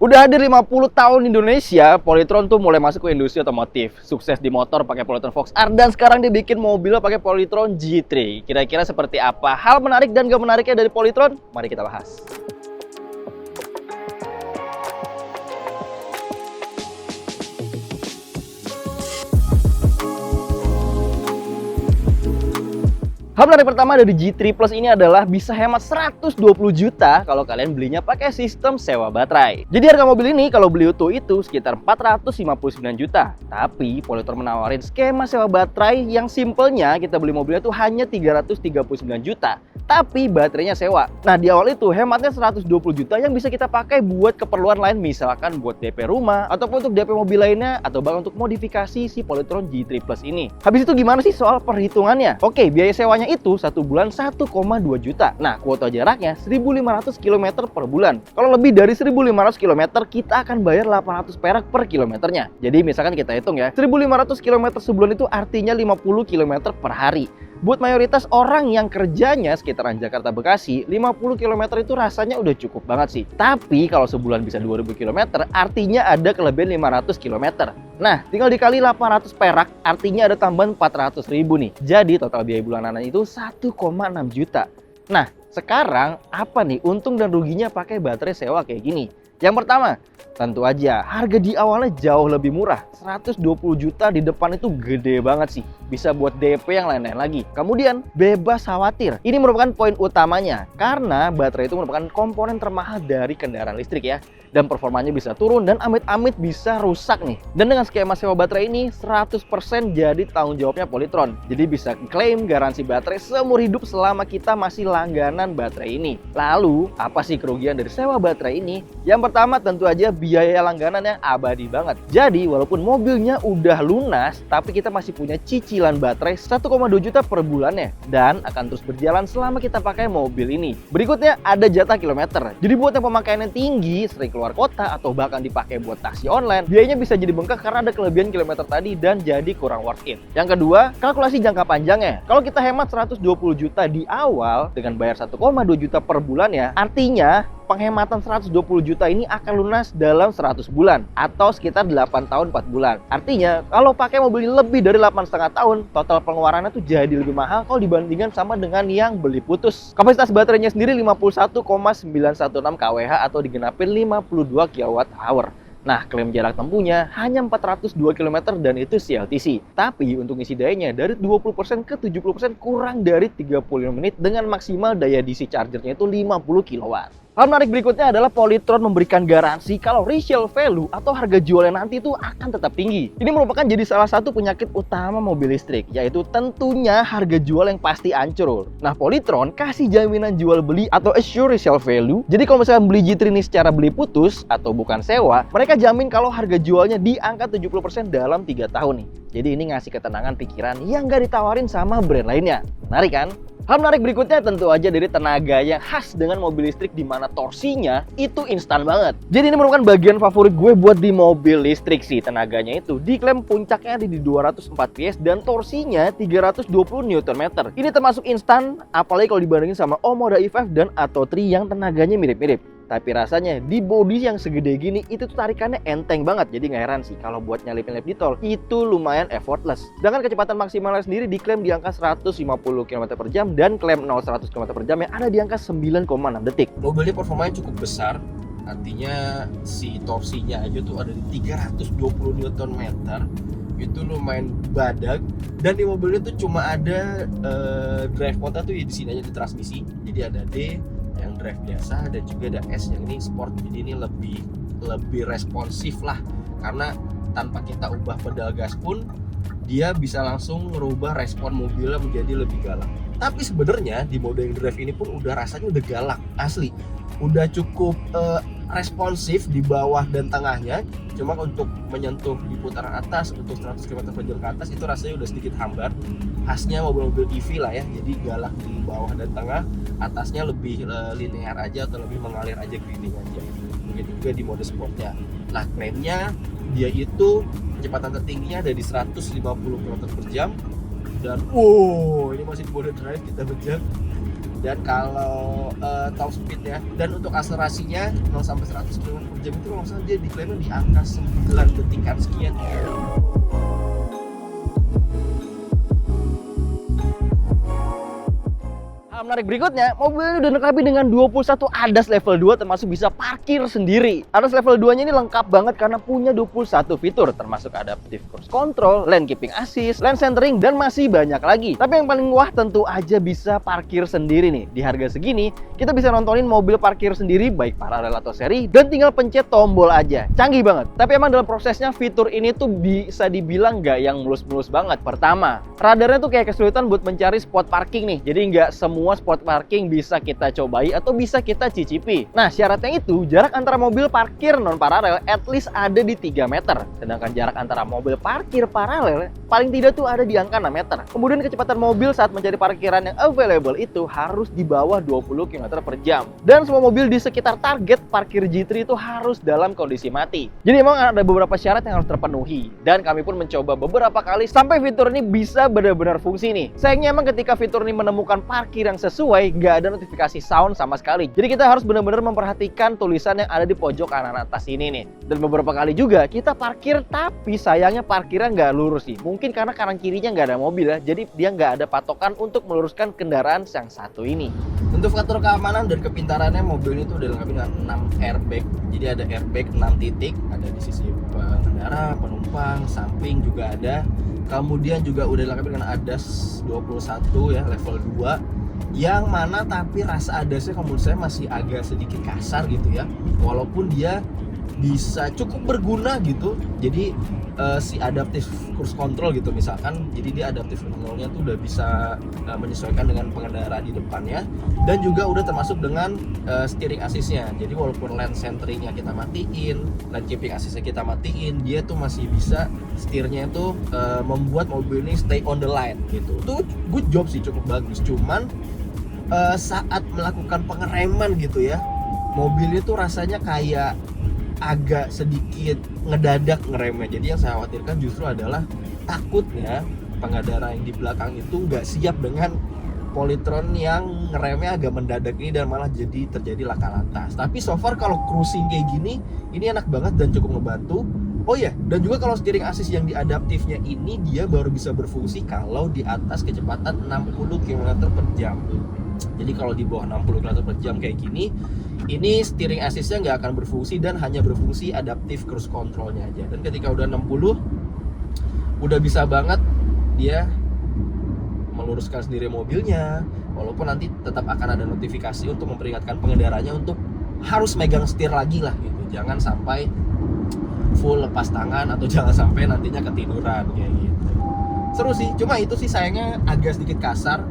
Udah hadir 50 tahun di Indonesia, Polytron tuh mulai masuk ke industri otomotif. Sukses di motor pakai Polytron Fox R, dan sekarang dibikin mobil pakai Polytron G3. Kira-kira seperti apa hal menarik dan gak menariknya dari Polytron? Mari kita bahas. Hal menarik pertama dari G3 Plus ini adalah bisa hemat 120 juta kalau kalian belinya pakai sistem sewa baterai. Jadi harga mobil ini kalau beli utuh itu sekitar 459 juta. Tapi Polytron menawarin skema sewa baterai yang simpelnya kita beli mobilnya tuh hanya 339 juta. Tapi baterainya sewa. Nah di awal itu hematnya 120 juta yang bisa kita pakai buat keperluan lain, misalkan buat DP rumah, ataupun untuk DP mobil lainnya, atau bahkan untuk modifikasi si Polytron G3 Plus ini. Habis itu gimana sih soal perhitungannya? Oke, biaya sewanya itu satu bulan 1,2 juta. Nah kuota jaraknya 1.500 km per bulan. Kalau lebih dari 1.500 km kita akan bayar 800 perak per kilometernya. Jadi misalkan kita hitung ya, 1.500 km sebulan itu artinya 50 km per hari. Buat mayoritas orang yang kerjanya sekitaran Jakarta Bekasi, 50 km itu rasanya udah cukup banget sih. Tapi kalau sebulan bisa 2000 km, artinya ada kelebihan 500 km. Nah, tinggal dikali 800 perak, artinya ada tambahan 400 ribu nih. Jadi total biaya bulanan itu 1,6 juta. Nah, sekarang apa nih untung dan ruginya pakai baterai sewa kayak gini? Yang pertama, tentu aja harga di awalnya jauh lebih murah. 120 juta di depan itu gede banget sih. Bisa buat DP yang lain-lain lagi. Kemudian bebas khawatir. Ini merupakan poin utamanya karena baterai itu merupakan komponen termahal dari kendaraan listrik ya. Dan performanya bisa turun dan amit-amit bisa rusak nih. Dan dengan skema sewa baterai ini 100% jadi tanggung jawabnya Polytron. Jadi bisa klaim garansi baterai seumur hidup selama kita masih langganan baterai ini. Lalu apa sih kerugian dari sewa baterai ini? Yang pertama tentu aja biaya langganannya abadi banget. Jadi walaupun mobilnya udah lunas, tapi kita masih punya cicilan baterai 1,2 juta per bulannya. Dan akan terus berjalan selama kita pakai mobil ini. Berikutnya ada jatah kilometer. Jadi buat yang pemakaiannya tinggi, sering keluar kota, atau bahkan dipakai buat taksi online, biayanya bisa jadi bengkak karena ada kelebihan kilometer tadi dan jadi kurang worth it. Yang kedua, kalkulasi jangka panjangnya. Kalau kita hemat 120 juta di awal dengan bayar 1,2 juta per bulan ya, artinya penghematan 120 juta ini akan lunas dalam 100 bulan atau sekitar 8 tahun 4 bulan. Artinya kalau pakai mobil ini lebih dari 8,5 tahun, total pengeluarannya tuh jadi lebih mahal kalau dibandingkan sama dengan yang beli putus. Kapasitas baterainya sendiri 51,916 kWh atau digenapin 52 kWh. Nah, klaim jarak tempuhnya hanya 402 km dan itu CLTC. Tapi untuk isi dayanya dari 20% ke 70% kurang dari 35 menit dengan maksimal daya DC chargernya itu 50 kW. Hal menarik berikutnya adalah Polytron memberikan garansi kalau resale value atau harga jualnya nanti itu akan tetap tinggi. Ini merupakan jadi salah satu penyakit utama mobil listrik, yaitu tentunya harga jual yang pasti ancur. Nah, Polytron kasih jaminan jual beli atau assure resale value. Jadi kalau misalnya beli G3 ini secara beli putus atau bukan sewa, mereka jamin kalau harga jualnya di angka 70% dalam 3 tahun nih. Jadi ini ngasih ketenangan pikiran yang gak ditawarin sama brand lainnya. Menarik kan? Hal menarik berikutnya tentu aja dari tenaga yang khas dengan mobil listrik di mana torsinya itu instan banget. Jadi ini merupakan bagian favorit gue buat di mobil listrik sih. Tenaganya itu diklaim puncaknya ada di 204 PS dan torsinya 320 Nm. Ini termasuk instan apalagi kalau dibandingin sama Omoda E5 dan Atto 3 yang tenaganya mirip-mirip. Tapi rasanya di bodi yang segede gini itu tuh tarikannya enteng banget. Jadi gak heran sih kalau buat nyalip-nyalip di tol itu lumayan effortless. Sedangkan kecepatan maksimalnya sendiri diklaim di angka 150 km per jam dan klaim 0-100 km per jam yang ada di angka 9,6 detik. Mobilnya performanya cukup besar. Artinya si torsinya aja tuh ada di 320 Nm. Itu lumayan badak. Dan di mobilnya tuh cuma ada drive mode tuh di sini aja di transmisi. Jadi ada D yang drive biasa dan juga ada S yang ini sport. Jadi ini lebih responsif lah karena tanpa kita ubah pedal gas pun dia bisa langsung merubah respon mobilnya menjadi lebih galak. Tapi sebenarnya di mode yang drive ini pun udah rasanya udah galak asli. Udah cukup responsif di bawah dan tengahnya. Cuma untuk menyentuh di putaran atas untuk 100 km/jam ke atas itu rasanya udah sedikit hambar. Khasnya mobil-mobil EV lah ya, jadi galak di bawah dan tengah, atasnya lebih linear aja atau lebih mengalir aja, grinding aja. Begitu juga di mode sportnya. Nah, klaimnya dia itu kecepatan tertingginya ada di 150 km/jam dan ini masih di mode drive kita bejak. Dan kalau top speednya dan untuk akselerasinya 0 sampai 100 km/jam itu kalau misalnya dia diklaimnya di angka 9 detikan sekian. Menarik berikutnya, mobil ini udah dilengkapi dengan 21 ADAS level 2 termasuk bisa parkir sendiri. ADAS level 2-nya ini lengkap banget karena punya 21 fitur termasuk adaptive cruise control, lane keeping assist, lane centering, dan masih banyak lagi. Tapi yang paling wah tentu aja bisa parkir sendiri nih. Di harga segini, kita bisa nontonin mobil parkir sendiri baik paralel atau seri dan tinggal pencet tombol aja. Canggih banget. Tapi emang dalam prosesnya fitur ini tuh bisa dibilang nggak yang mulus-mulus banget. Pertama, radarnya tuh kayak kesulitan buat mencari spot parking nih. Jadi nggak semua spot parking bisa kita cobai atau bisa kita cicipi. Nah, syaratnya itu jarak antara mobil parkir non paralel at least ada di 3 meter. Sedangkan jarak antara mobil parkir paralel paling tidak tuh ada di angka 6 meter. Kemudian kecepatan mobil saat mencari parkiran yang available itu harus di bawah 20 km/jam. Dan semua mobil di sekitar target parkir G3 itu harus dalam kondisi mati. Jadi memang ada beberapa syarat yang harus terpenuhi. Dan kami pun mencoba beberapa kali sampai fitur ini bisa benar-benar fungsi nih. Sayangnya emang ketika fitur ini menemukan parkir yang sesuai, nggak ada notifikasi sound sama sekali. Jadi kita harus benar-benar memperhatikan tulisan yang ada di pojok kanan atas ini nih. Dan beberapa kali juga kita parkir, tapi sayangnya parkirnya nggak lurus sih. Mungkin karena kanan kirinya nggak ada mobil ya, jadi dia nggak ada patokan untuk meluruskan kendaraan yang satu ini. Untuk faktor keamanan dan kepintarannya, mobil ini tuh udah dilengkapi dengan 6 airbag. Jadi ada airbag 6 titik, ada di sisi pengendara, penumpang, samping juga ada. Kemudian juga udah dilengkapi dengan ADAS 21 ya, level 2. Yang mana tapi rasa ADAS-nya kalau menurut saya masih agak sedikit kasar gitu ya, walaupun dia bisa cukup berguna gitu. Jadi si adaptive cruise control gitu misalkan, jadi dia adaptive controlnya tuh udah bisa menyesuaikan dengan pengendara di depannya, dan juga udah termasuk dengan steering assist-nya. Jadi walaupun lane centering-nya kita matiin, lane keeping assist-nya kita matiin, dia tuh masih bisa setirnya itu membuat mobil ini stay on the line gitu. Itu good job sih, cukup bagus. Cuman saat melakukan pengereman gitu ya, mobil itu rasanya kayak agak sedikit ngedadak ngeremnya. Jadi yang saya khawatirkan justru adalah takutnya pengendara yang di belakang itu nggak siap dengan Polytron yang ngeremnya agak mendadak ini dan malah jadi terjadi laka lantas. Tapi so far kalau cruising kayak gini, ini enak banget dan cukup ngebantu. Oh ya, dan juga kalau steering assist yang diadaptifnya ini dia baru bisa berfungsi kalau di atas kecepatan 60 km/jam. Jadi kalau di bawah 60 km/jam kayak gini, ini steering assist-nya nggak akan berfungsi dan hanya berfungsi adaptive cruise control-nya aja. Dan ketika udah 60, udah bisa banget dia meluruskan sendiri mobilnya, walaupun nanti tetap akan ada notifikasi untuk memperingatkan pengendaranya untuk harus megang setir lagi lah gitu. Jangan sampai full lepas tangan atau jangan sampai nantinya ketiduran kayak gitu. Seru sih, cuma itu sih sayangnya agak sedikit kasar.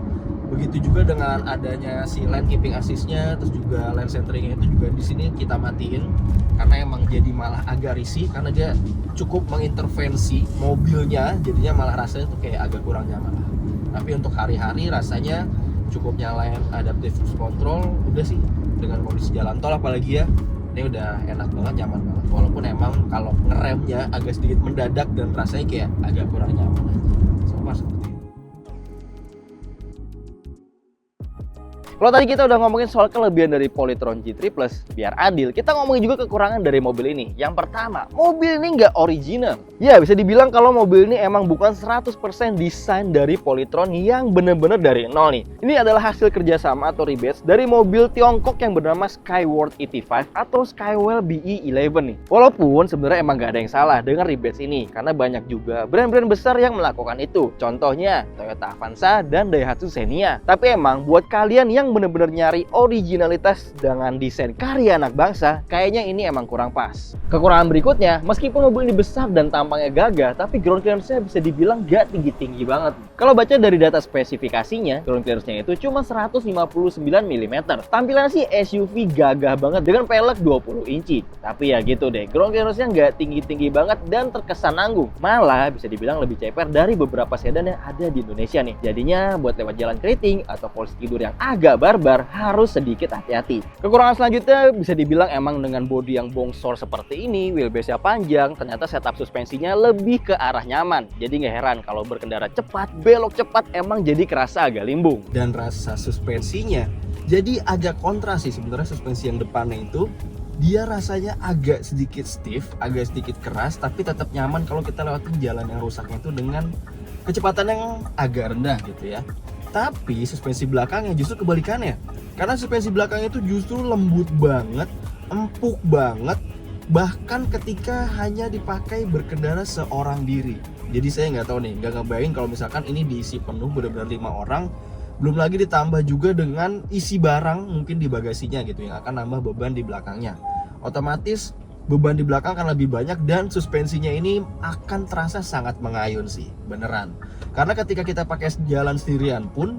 Begitu juga dengan adanya si lane keeping assist-nya, terus juga lane centering-nya itu juga di sini kita matiin karena emang jadi malah agak risih karena dia cukup mengintervensi mobilnya, jadinya malah rasanya tuh kayak agak kurang nyaman lah. Tapi untuk hari-hari rasanya cukup nyalain adaptive cruise control udah sih, dengan kondisi jalan tol apalagi ya, ini udah enak banget, nyaman banget. Walaupun emang kalau ngeremnya agak sedikit mendadak dan rasanya kayak agak kurang nyaman aja. So far seperti itu. Kalau tadi kita udah ngomongin soal kelebihan dari Polytron G3 Plus, biar adil, kita ngomongin juga kekurangan dari mobil ini. Yang pertama, mobil ini nggak original. Ya, bisa dibilang kalau mobil ini emang bukan 100% desain dari Polytron yang bener-bener dari nol nih. Ini adalah hasil kerjasama atau rebates dari mobil Tiongkok yang bernama Skyworth ET5 atau Skywell BE11 nih. Walaupun sebenarnya emang nggak ada yang salah dengan rebates ini, karena banyak juga brand-brand besar yang melakukan itu. Contohnya Toyota Avanza dan Daihatsu Xenia. Tapi emang buat kalian yang emang bener-bener nyari originalitas dengan desain karya anak bangsa, kayaknya ini emang kurang pas. Kekurangan berikutnya, meskipun mobil ini besar dan tampangnya gagah, tapi ground clearance-nya bisa dibilang gak tinggi-tinggi banget. Kalau baca dari data spesifikasinya, ground clearance-nya itu cuma 159 mm. Tampilannya sih SUV gagah banget dengan pelek 20 inci. Tapi ya gitu deh, ground clearance-nya nggak tinggi-tinggi banget dan terkesan nanggung. Malah bisa dibilang lebih ceper dari beberapa sedan yang ada di Indonesia nih. Jadinya buat lewat jalan keriting atau polisi tidur yang agak barbar harus sedikit hati-hati. Kekurangan selanjutnya bisa dibilang emang dengan bodi yang bongsor seperti ini, wheelbase-nya panjang, ternyata setup suspensinya lebih ke arah nyaman. Jadi nggak heran kalau berkendara cepat, belok cepat emang jadi kerasa agak limbung. Dan rasa suspensinya jadi agak kontra sih sebenarnya. Suspensi yang depannya itu dia rasanya agak sedikit stiff, agak sedikit keras, tapi tetap nyaman kalau kita lewatin jalan yang rusaknya itu dengan kecepatan yang agak rendah gitu ya. Tapi suspensi belakangnya justru kebalikannya. Karena suspensi belakangnya itu justru lembut banget, empuk banget, bahkan ketika hanya dipakai berkendara seorang diri. Jadi saya nggak tahu nih, nggak ngebayangin kalau misalkan ini diisi penuh benar-benar 5 orang, belum lagi ditambah juga dengan isi barang mungkin di bagasinya gitu yang akan nambah beban di belakangnya. Otomatis beban di belakang akan lebih banyak dan suspensinya ini akan terasa sangat mengayun sih, beneran. Karena ketika kita pakai jalan sendirian pun,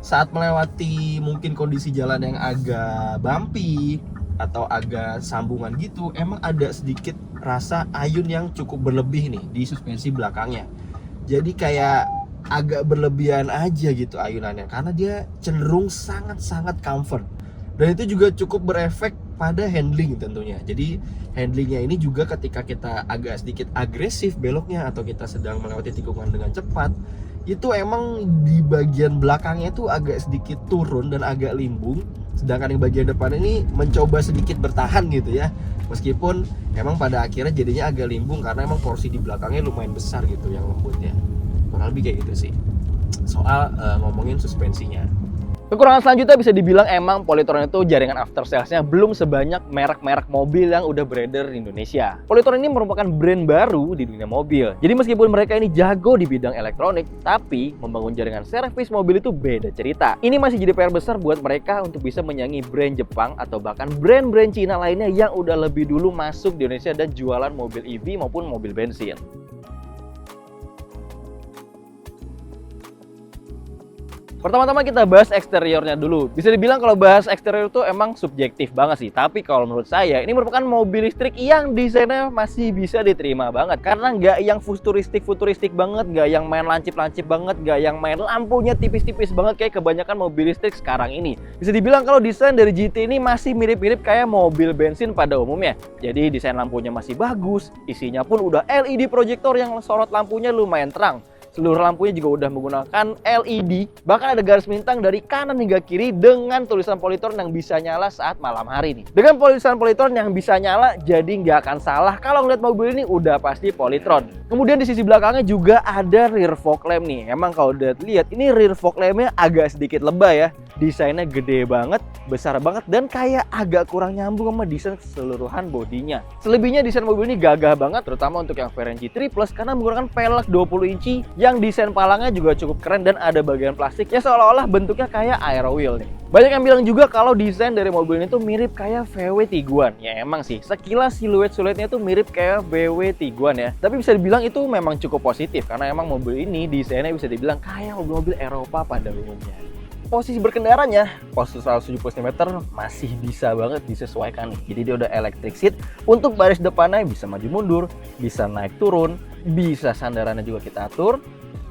saat melewati mungkin kondisi jalan yang agak bumpy atau agak sambungan gitu, emang ada sedikit rasa ayun yang cukup berlebih nih di suspensi belakangnya. Jadi kayak agak berlebihan aja gitu ayunannya, karena dia cenderung sangat-sangat comfort. Dan itu juga cukup berefek pada handling tentunya. Jadi handlingnya ini juga ketika kita agak sedikit agresif beloknya atau kita sedang melewati tikungan dengan cepat, itu emang di bagian belakangnya itu agak sedikit turun dan agak limbung. Sedangkan yang bagian depan ini mencoba sedikit bertahan gitu ya. Meskipun emang pada akhirnya jadinya agak limbung karena emang porsi di belakangnya lumayan besar gitu yang lembutnya. Kurang lebih kayak gitu sih soal ngomongin suspensinya. Kekurangan selanjutnya bisa dibilang emang Polytron itu jaringan after sales-nya belum sebanyak merek-merek mobil yang udah beredar di Indonesia. Polytron ini merupakan brand baru di dunia mobil. Jadi meskipun mereka ini jago di bidang elektronik, tapi membangun jaringan servis mobil itu beda cerita. Ini masih jadi PR besar buat mereka untuk bisa menyanyi brand Jepang atau bahkan brand-brand Cina lainnya yang udah lebih dulu masuk di Indonesia dan jualan mobil EV maupun mobil bensin. Pertama-tama kita bahas eksteriornya dulu. Bisa dibilang kalau bahas eksterior itu emang subjektif banget sih. Tapi kalau menurut saya ini merupakan mobil listrik yang desainnya masih bisa diterima banget. Karena nggak yang futuristik banget, nggak yang main lancip-lancip banget, nggak yang main lampunya tipis-tipis banget kayak kebanyakan mobil listrik sekarang ini. Bisa dibilang kalau desain dari GT ini masih mirip-mirip kayak mobil bensin pada umumnya. Jadi desain lampunya masih bagus, isinya pun udah LED projector yang sorot lampunya lumayan terang. Seluruh lampunya juga udah menggunakan LED, bahkan ada garis bintang dari kanan hingga kiri dengan tulisan Polytron yang bisa nyala saat malam hari nih. Dengan tulisan Polytron yang bisa nyala, jadi nggak akan salah kalau ngeliat mobil ini udah pasti Polytron. Kemudian di sisi belakangnya juga ada rear fog lamp nih. Emang kalau udah lihat ini rear fog lampnya agak sedikit lebay ya. Desainnya gede banget, besar banget, dan kayak agak kurang nyambung sama desain keseluruhan bodinya. Selebihnya desain mobil ini gagah banget, terutama untuk yang varian GT Plus karena menggunakan pelek 20 inci yang desain palangnya juga cukup keren dan ada bagian plastik ya seolah-olah bentuknya kayak aero wheel nih. Banyak yang bilang juga kalau desain dari mobil ini tuh mirip kayak VW Tiguan. Ya emang sih, sekilas siluetnya tuh mirip kayak VW Tiguan ya. Tapi bisa dibilang itu memang cukup positif karena emang mobil ini desainnya bisa dibilang kayak mobil-mobil Eropa pada umumnya. Posisi berkendaranya, posisi 170 cm masih bisa banget disesuaikan nih. Jadi dia udah electric seat, untuk baris depannya bisa maju mundur, bisa naik turun, bisa sandarannya juga kita atur.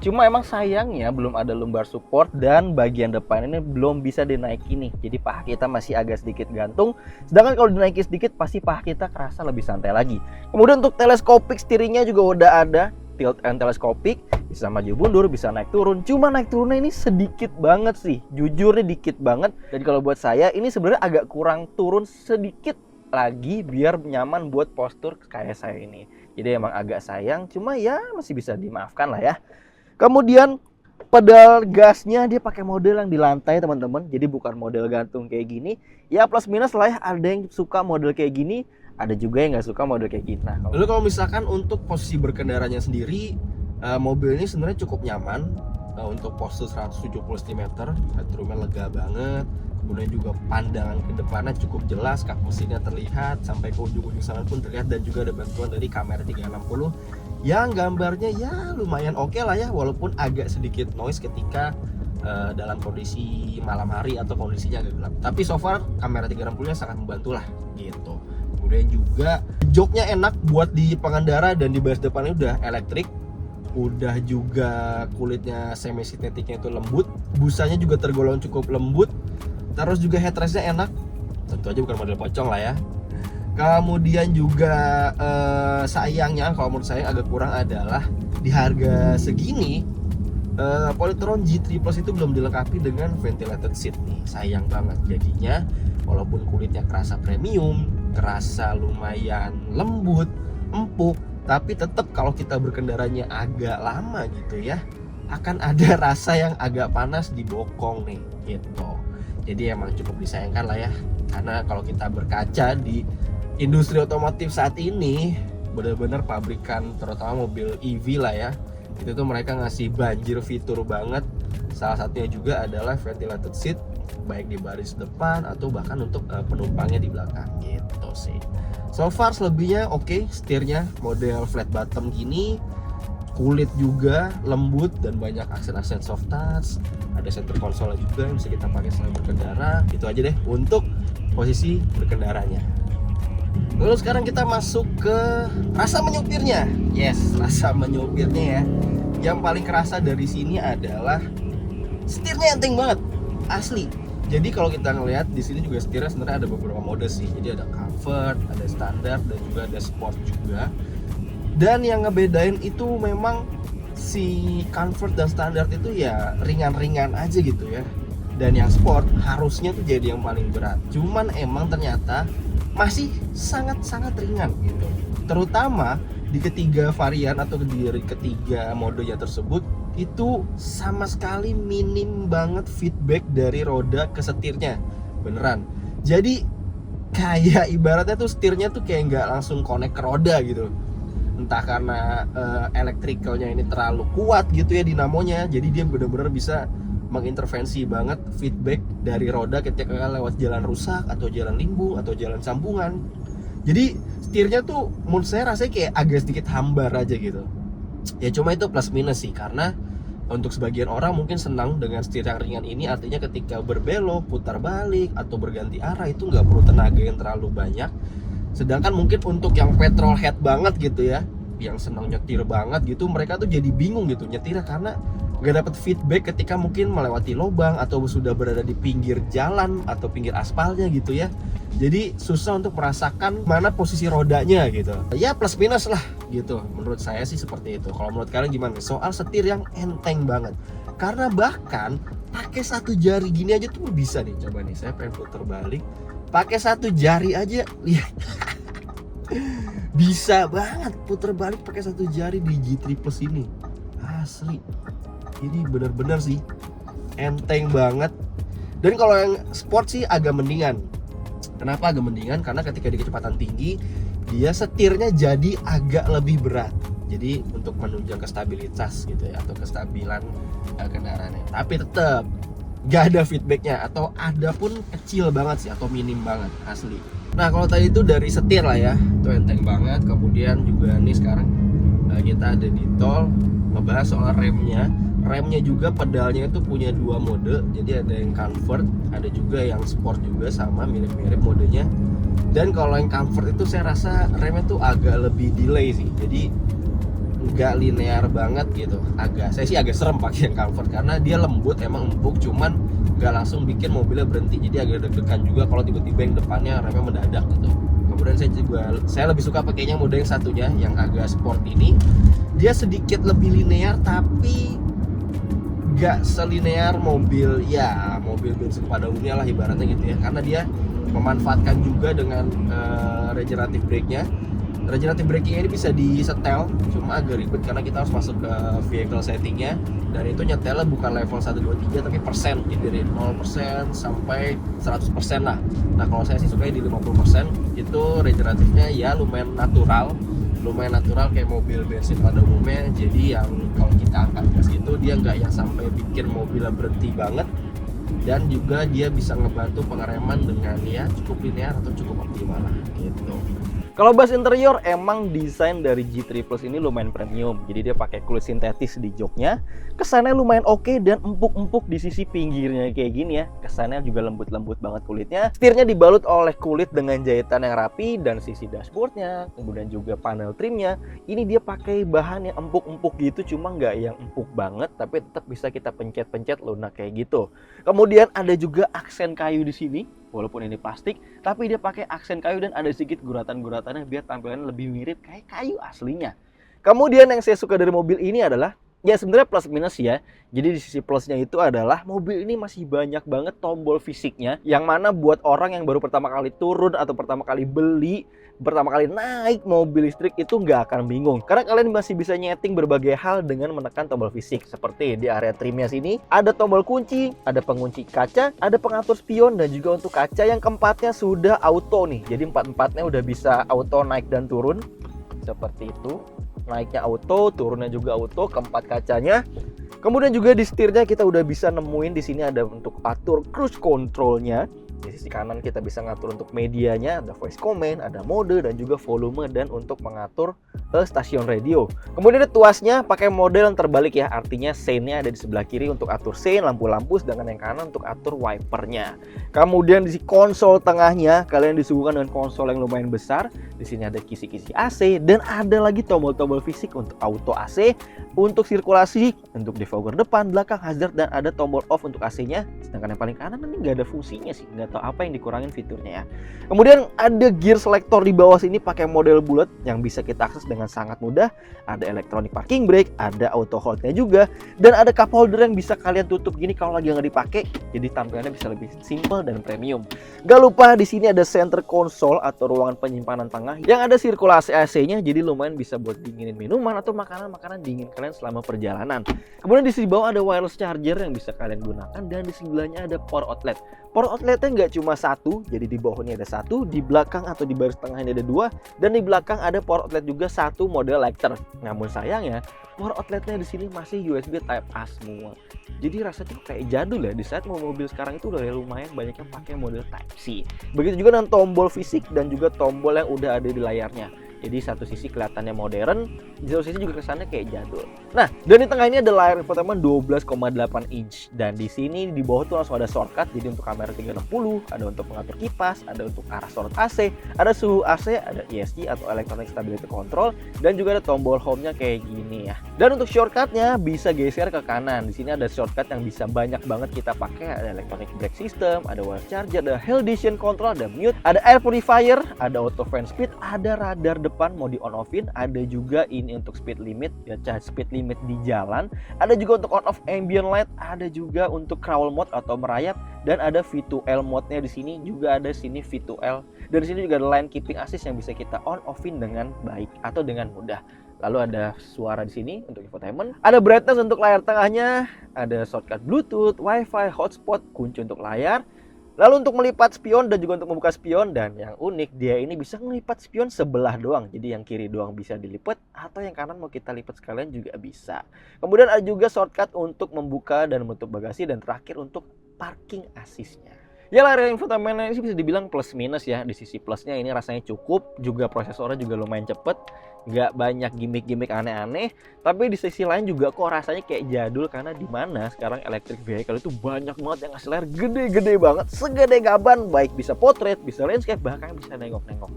Cuma emang sayangnya belum ada lumbar support dan bagian depan ini belum bisa dinaiki nih. Jadi paha kita masih agak sedikit gantung. Sedangkan kalau dinaiki sedikit pasti paha kita kerasa lebih santai lagi. Kemudian untuk teleskopik steeringnya juga udah ada. Tilt and teleskopik, bisa maju mundur, bisa naik turun. Cuma naik turunnya ini sedikit banget sih. Jujur nih dikit banget. Dan kalau buat saya ini sebenarnya agak kurang turun sedikit lagi biar nyaman buat postur kayak saya ini. Jadi emang agak sayang, cuma ya masih bisa dimaafkan lah ya. Kemudian pedal gasnya dia pakai model yang di lantai teman-teman. Jadi bukan model gantung kayak gini. Ya plus minus lah ya, ada yang suka model kayak gini, ada juga yang nggak suka model kayak gini. Nah, lalu kalau misalkan untuk posisi berkendaranya sendiri, mobil ini sebenarnya cukup nyaman. untuk pose 170 cm, headroomnya lega banget. Kemudian juga pandangan ke depannya cukup jelas, kap mesinnya terlihat sampai ke ujung-ujung sana pun terlihat, dan juga ada bantuan dari kamera 360 yang gambarnya ya lumayan oke lah ya, walaupun agak sedikit noise ketika dalam kondisi malam hari atau kondisinya agak gelap. Tapi so far kamera 360 nya sangat membantu lah gitu. Kemudian juga joknya enak buat di pengendara, dan di baris depannya udah elektrik. Udah juga kulitnya semi sintetiknya itu lembut, busanya juga tergolong cukup lembut. Terus juga headrestnya enak, tentu aja bukan model pocong lah ya. Kemudian juga sayangnya kalau menurut saya agak kurang adalah di harga segini Polytron G3 Plus itu belum dilengkapi dengan ventilated seat nih. Sayang banget jadinya, walaupun kulitnya kerasa premium, kerasa lumayan lembut, empuk, tapi tetap kalau kita berkendaranya agak lama gitu ya, akan ada rasa yang agak panas di bokong nih gitu. Jadi emang cukup disayangkan lah ya, karena kalau kita berkaca di industri otomotif saat ini, benar-benar pabrikan terutama mobil EV lah ya, itu tuh mereka ngasih banjir fitur banget. Salah satunya juga adalah ventilated seat, baik di baris depan atau bahkan untuk penumpangnya di belakang gitu sih. So far selebihnya oke. Setirnya model flat bottom gini, kulit juga lembut dan banyak aksen-aksen soft touch. Ada center console juga yang bisa kita pakai selama berkendara. Itu aja deh untuk posisi berkendaranya. Lalu sekarang kita masuk ke rasa menyupirnya. Yes, rasa menyupirnya ya. Yang paling kerasa dari sini adalah setirnya enteng banget, asli. Jadi kalau kita ngelihat di sini juga setirnya sebenarnya ada beberapa mode sih. Jadi ada comfort, ada standar, dan juga ada sport juga. Dan yang ngebedain itu memang si comfort dan standar itu ya ringan-ringan aja gitu ya. Dan yang sport harusnya tuh jadi yang paling berat. Cuman emang ternyata masih sangat-sangat ringan gitu. Terutama di ketiga varian atau di ketiga modenya tersebut, itu sama sekali minim banget feedback dari roda ke setirnya. Beneran. Jadi kayak ibaratnya tuh setirnya tuh kayak nggak langsung connect ke roda gitu. Entah karena elektrikalnya ini terlalu kuat gitu ya dinamonya, jadi dia benar-benar bisa mengintervensi banget feedback dari roda ketika lewat jalan rusak atau jalan limbung atau jalan sambungan. Jadi setirnya tuh menurut saya rasanya kayak agak sedikit hambar aja gitu. Ya cuma itu plus minus sih, karena untuk sebagian orang mungkin senang dengan setir yang ringan ini, artinya ketika berbelok, putar balik atau berganti arah itu nggak perlu tenaga yang terlalu banyak. Sedangkan mungkin untuk yang petrol head banget gitu ya, yang senang nyetir banget gitu, mereka tuh jadi bingung gitu nyetirnya karena gak dapat feedback ketika mungkin melewati lubang atau sudah berada di pinggir jalan atau pinggir aspalnya gitu ya. Jadi susah untuk merasakan mana posisi rodanya gitu. Ya plus minus lah gitu. Menurut saya sih seperti itu. Kalau menurut kalian gimana? Soal setir yang enteng banget. Karena bahkan pakai satu jari gini aja tuh bisa nih. Coba nih saya pengen putar balik. Pakai satu jari aja, lihat. Bisa banget putar balik pakai satu jari di G3 Plus ini. Asli. Ini benar-benar sih enteng banget. Dan kalau yang sport sih agak mendingan. Kenapa agak mendingan? Karena ketika di kecepatan tinggi, dia setirnya jadi agak lebih berat. Jadi untuk menunjang kestabilitas gitu ya, atau kestabilan kendaraannya. Tapi tetap gak ada feedbacknya, atau ada pun kecil banget sih, atau minim banget asli. Nah kalau tadi itu dari setir lah ya, itu enteng banget. Kemudian juga nih sekarang kita ada di tol, ngebahas soal remnya. Remnya juga pedalnya itu punya dua mode. Jadi ada yang comfort, ada juga yang sport juga, sama mirip-mirip modenya. Dan kalau yang comfort itu saya rasa remnya tuh agak lebih delay sih. Jadi nggak linear banget gitu. Saya sih agak serem pakai yang comfort karena dia lembut, emang empuk, cuman nggak langsung bikin mobilnya berhenti. Jadi agak deg-degan juga kalau tiba-tiba yang depannya remnya mendadak gitu. Kemudian saya lebih suka pakainya mode yang satunya yang agak sport ini. Dia sedikit lebih linear tapi gak selinear mobil bensin pada umumnya lah ibaratnya gitu ya, karena dia memanfaatkan juga dengan regenerative brake-nya. Regenerative braking ini bisa disetel, cuma agak ribet karena kita harus masuk ke vehicle settingnya, dan itu nyetelnya bukan level 1, 2, 3 tapi persen, jadi dari 0% sampai 100% lah. Nah kalau saya sih sukanya di 50%, itu regeneratifnya ya lumayan natural, lumayan natural kayak mobil bensin pada umumnya. Jadi yang kalau kita angkat gas itu dia nggak yang sampai bikin mobilnya berhenti banget, dan juga dia bisa ngebantu pengereman dengan ya cukup linear atau cukup optimal lah gitu. Kalau bahas interior, emang desain dari G3 Plus ini lumayan premium. Jadi dia pakai kulit sintetis di joknya. Kesannya lumayan oke dan empuk-empuk di sisi pinggirnya kayak gini ya. Kesannya juga lembut-lembut banget kulitnya. Setirnya dibalut oleh kulit dengan jahitan yang rapi, dan sisi dashboardnya, kemudian juga panel trimnya. Ini dia pakai bahan yang empuk-empuk gitu, cuma nggak yang empuk banget, tapi tetap bisa kita pencet-pencet lunak kayak gitu. Kemudian ada juga aksen kayu di sini. Walaupun ini plastik, tapi dia pakai aksen kayu dan ada sedikit guratan-guratannya biar tampilannya lebih mirip kayak kayu aslinya. Kemudian yang saya suka dari mobil ini adalah, ya sebenarnya plus minus ya. Jadi di sisi plusnya itu adalah mobil ini masih banyak banget tombol fisiknya, yang mana buat orang yang baru pertama kali turun atau pertama kali beli, pertama kali naik mobil listrik itu nggak akan bingung, karena kalian masih bisa nyeting berbagai hal dengan menekan tombol fisik. Seperti di area trimnya sini ada tombol kunci, ada pengunci kaca, ada pengatur spion, dan juga untuk kaca yang keempatnya sudah auto nih. Jadi empat-empatnya udah bisa auto naik dan turun seperti itu. Naiknya auto, turunnya juga auto, keempat kacanya. Kemudian juga di setirnya kita udah bisa nemuin di sini ada untuk atur cruise controlnya. Di sisi kanan kita bisa ngatur untuk medianya, ada voice command, ada mode, dan juga volume, dan untuk mengatur stasiun radio. Kemudian ada tuasnya pakai model yang terbalik ya, artinya sein-nya ada di sebelah kiri untuk atur sein, lampu-lampu, sedangkan yang kanan untuk atur wipernya. Kemudian di konsol tengahnya kalian disuguhkan dengan konsol yang lumayan besar. Di sini ada kisi-kisi AC, dan ada lagi tombol-tombol fisik untuk auto AC, untuk sirkulasi, untuk defogger depan, belakang, hazard, dan ada tombol off untuk AC-nya. Sedangkan yang paling kanan ini nggak ada fungsinya sih, nggak tahu apa yang dikurangin fiturnya ya. Kemudian ada gear selector di bawah sini pakai model bulat yang bisa kita akses dengan sangat mudah. Ada electronic parking brake, ada auto hold-nya juga, dan ada cup holder yang bisa kalian tutup gini kalau lagi nggak dipakai. Jadi tampilannya bisa lebih simple dan premium. Gak lupa di sini ada center console atau ruangan penyimpanan tengah yang ada sirkulasi AC-nya, jadi lumayan bisa buat dinginin minuman atau makanan-makanan dingin kalian selama perjalanan. Kemudian di sisi bawah ada wireless charger yang bisa kalian gunakan, dan di sebelahnya ada power outlet. Power outletnya nggak cuma satu, jadi di bawah ini ada satu, di belakang atau di baris tengah ini ada dua, dan di belakang ada power outlet juga satu model lighter. Namun sayangnya power outletnya di sini masih USB Type A semua. Jadi rasanya kayak jadul ya, di saat mobil sekarang itu udah lumayan banyak yang pakai model Type C. Begitu juga dengan tombol fisik dan juga tombol yang udah ada di layarnya. Jadi satu sisi kelihatannya modern, di satu sisi juga kesannya kayak jadul. Nah, dan di tengah ini ada layar infotainment 12,8 inch, dan di sini di bawah tuh langsung ada shortcut. Jadi untuk kamera 360, ada untuk mengatur kipas, ada untuk arah sorot AC, ada suhu AC, ada ESC atau Electronic Stability Control, dan juga ada tombol home-nya kayak gini ya. Dan untuk shortcutnya bisa geser ke kanan. Di sini ada shortcut yang bisa banyak banget kita pakai. Ada electronic brake system, ada wireless charger, ada Helidition control, ada mute, ada air purifier, ada auto fan speed, ada radar depan mau di on offin, ada juga ini untuk speed limit ya, speed limit di jalan, ada juga untuk on off ambient light, ada juga untuk crawl mode atau merayap, dan ada V2L mode-nya di sini juga ada sini V2L. Dan di sini juga ada line keeping assist yang bisa kita on offin dengan baik atau dengan mudah. Lalu ada suara di sini untuk infotainment, ada brightness untuk layar tengahnya, ada shortcut Bluetooth, Wi-Fi, hotspot, kunci untuk layar. Lalu untuk melipat spion dan juga untuk membuka spion, dan yang unik dia ini bisa melipat spion sebelah doang. Jadi yang kiri doang bisa dilipat, atau yang kanan mau kita lipat sekalian juga bisa. Kemudian ada juga shortcut untuk membuka dan menutup bagasi, dan terakhir untuk parking assist-nya. Ya layar infotainment ini bisa dibilang plus minus ya. Di sisi plusnya ini rasanya cukup, juga prosesornya juga lumayan cepet, nggak banyak gimmick-gimmick aneh-aneh. Tapi di sisi lain juga kok rasanya kayak jadul, karena di mana sekarang electric vehicle itu banyak banget yang ngasih layar gede-gede banget, segede gaban, baik bisa portrait, bisa landscape, bahkan bisa nengok-nengok.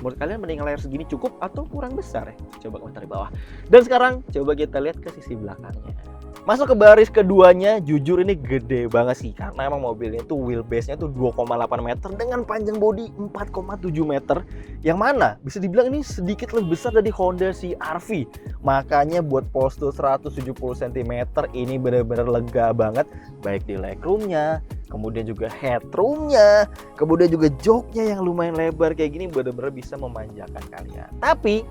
Menurut kalian mending layar segini cukup atau kurang besar ya? Coba komentar di bawah. Dan sekarang coba kita lihat ke sisi belakangnya. Masuk ke baris keduanya, jujur ini gede banget sih, karena emang mobilnya tuh wheelbase-nya tuh 2,8 meter dengan panjang bodi 4,7 meter, yang mana bisa dibilang ini sedikit lebih besar dari Honda CR-V. Makanya buat postur 170 cm ini benar-benar lega banget, baik di legroomnya, kemudian juga headroomnya, kemudian juga joknya yang lumayan lebar kayak gini, benar-benar bisa memanjakan kalian. Tapi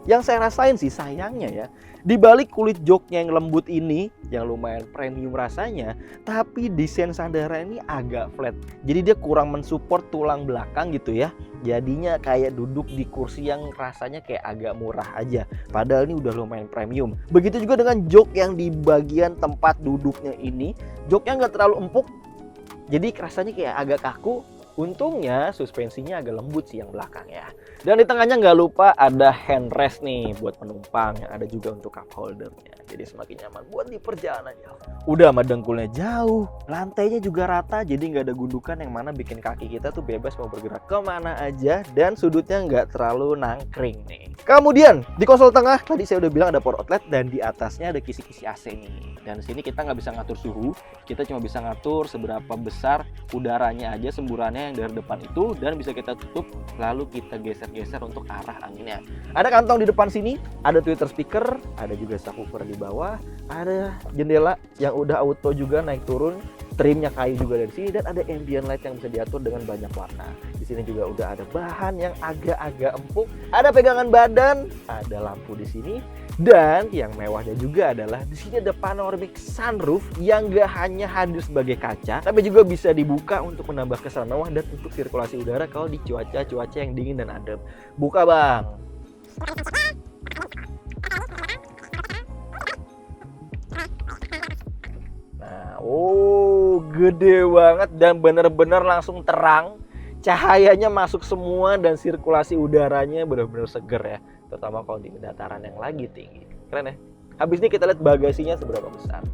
Yang saya rasain sih sayangnya ya, di balik kulit joknya yang lembut ini, yang lumayan premium rasanya, tapi desain sandaran ini agak flat. Jadi dia kurang mensupport tulang belakang gitu ya. Jadinya kayak duduk di kursi yang rasanya kayak agak murah aja. Padahal ini udah lumayan premium. Begitu juga dengan jok yang di bagian tempat duduknya ini. Joknya nggak terlalu empuk, jadi rasanya kayak agak kaku. Untungnya suspensinya agak lembut sih yang belakang ya. Dan di tengahnya nggak lupa ada handrest nih buat penumpang, yang ada juga untuk cup holdernya. Jadi semakin nyaman buat di perjalanan jauh. Udah sama dengkulnya jauh, lantainya juga rata, jadi nggak ada gundukan yang mana bikin kaki kita tuh bebas mau bergerak kemana aja. Dan sudutnya nggak terlalu nangkring nih. Kemudian di konsol tengah tadi saya udah bilang ada power outlet, dan di atasnya ada kisi-kisi AC nih. Dan di sini kita nggak bisa ngatur suhu, kita cuma bisa ngatur seberapa besar udaranya aja, semburannya yang dari depan itu, dan bisa kita tutup lalu kita geser-geser untuk arah anginnya. Ada kantong di depan sini, ada tweeter speaker, ada juga subwoofer di bawah, ada jendela yang udah auto juga naik turun, trimnya kayu juga dari sini, dan ada ambient light yang bisa diatur dengan banyak warna. Di sini juga udah ada bahan yang agak-agak empuk, ada pegangan badan, ada lampu di sini. Dan yang mewahnya juga adalah di sini ada panoramic sunroof yang gak hanya hadir sebagai kaca, tapi juga bisa dibuka untuk menambah kesan mewah dan untuk sirkulasi udara kalau di cuaca yang dingin dan adem. Buka bang. Nah, gede banget dan bener-bener langsung terang. Cahayanya masuk semua dan sirkulasi udaranya benar-benar seger ya. Terutama kalau di dataran yang lagi tinggi. Keren ya. Habis ini kita lihat bagasinya seberapa besar.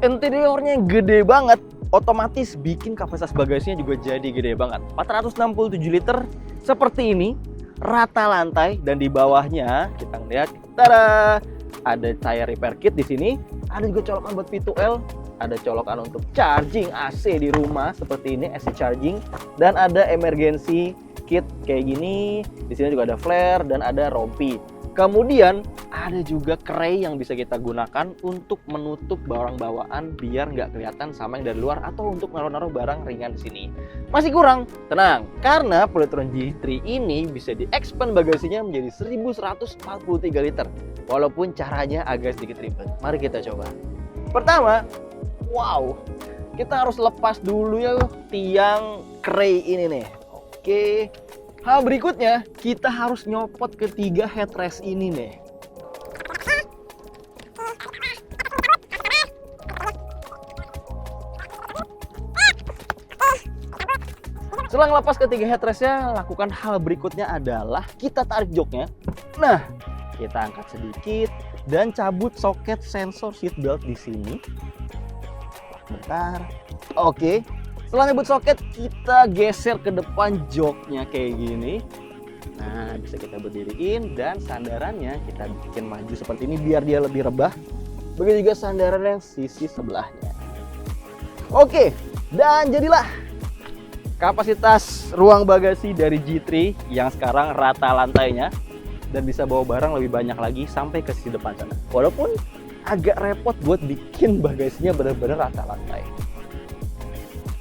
Interiornya gede banget, otomatis bikin kapasitas bagasinya juga jadi gede banget. 467 liter seperti ini, rata lantai, dan di bawahnya kita lihat, tada, ada tire repair kit di sini, ada juga colokan buat V2L, ada colokan untuk charging AC di rumah seperti ini, AC charging, dan ada emergency kit kayak gini. Di sini juga ada flare dan ada rompi. Kemudian ada juga tray yang bisa kita gunakan untuk menutup barang bawaan biar nggak kelihatan sama yang dari luar, atau untuk naruh-naruh barang ringan di sini. Masih kurang, tenang, karena Polytron G3 ini bisa di-expand bagasinya menjadi 1143 liter. Walaupun caranya agak sedikit ribet. Mari kita coba. Pertama, wow, kita harus lepas dulu ya tiang tray ini nih. Oke. Hal berikutnya, kita harus nyopot ketiga headrest ini nih. Setelah ngelepas ketiga headrestnya, lakukan hal berikutnya adalah kita tarik joknya. Nah, kita angkat sedikit dan cabut soket sensor seatbelt di sini. Bentar. Oke. Setelah ngebut soket, kita geser ke depan joknya kayak gini. Nah, bisa kita berdiriin, dan sandarannya kita bikin maju seperti ini biar dia lebih rebah. Begitu juga sandaran yang sisi sebelahnya. Oke, dan jadilah kapasitas ruang bagasi dari G3 yang sekarang rata lantainya dan bisa bawa barang lebih banyak lagi sampai ke sisi depan sana. Walaupun agak repot buat bikin bagasinya benar-benar rata lantai.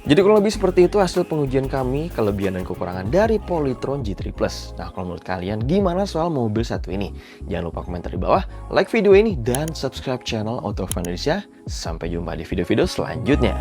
Jadi kurang lebih seperti itu hasil pengujian kami, kelebihan dan kekurangan dari Polytron G3 Plus. Nah, kalau menurut kalian gimana soal mobil satu ini? Jangan lupa komentar di bawah, like video ini, dan subscribe channel Auto of Indonesia. Sampai jumpa di video-video selanjutnya.